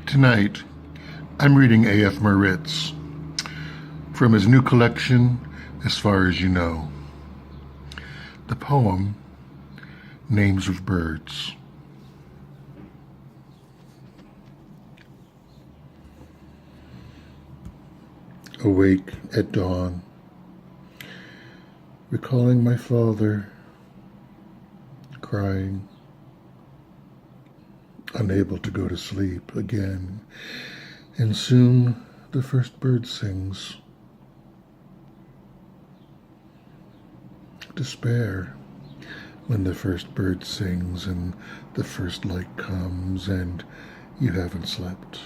Tonight, I'm reading A.F. Moritz from his new collection, As Far as You Know. The poem, Names of Birds. Awake at dawn, recalling my father, crying, unable to go to sleep again, and soon the first bird sings. Despair when the first bird sings and the first light comes and you haven't slept.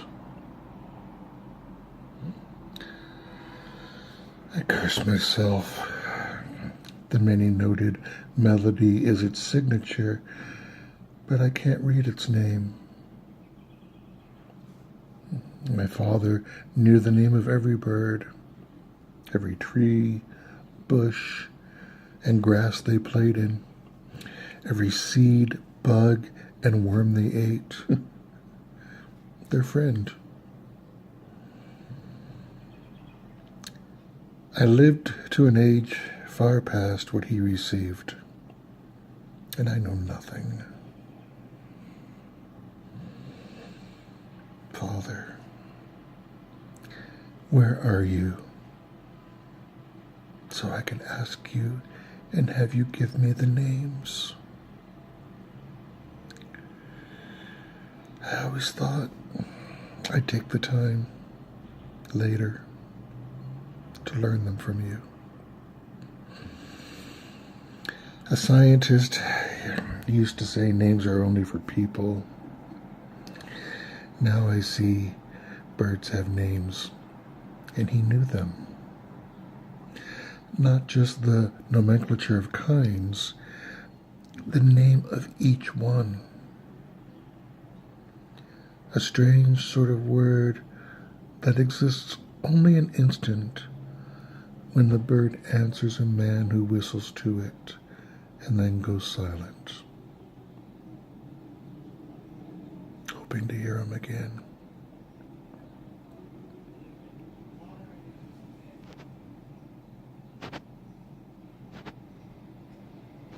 I curse myself. The many-noted melody is its signature, but I can't read its name. My father knew the name of every bird, every tree, bush, and grass they played in, every seed, bug, and worm they ate. Their friend. I lived to an age far past what he received, and I know nothing. Father, where are you? So I can ask you and have you give me the names. I always thought I'd take the time later to learn them from you. A scientist used to say names are only for people. Now I see birds have names, and he knew them. Not just the nomenclature of kinds, the name of each one. A strange sort of word that exists only an instant when the bird answers a man who whistles to it and then goes silent, hoping to hear him again.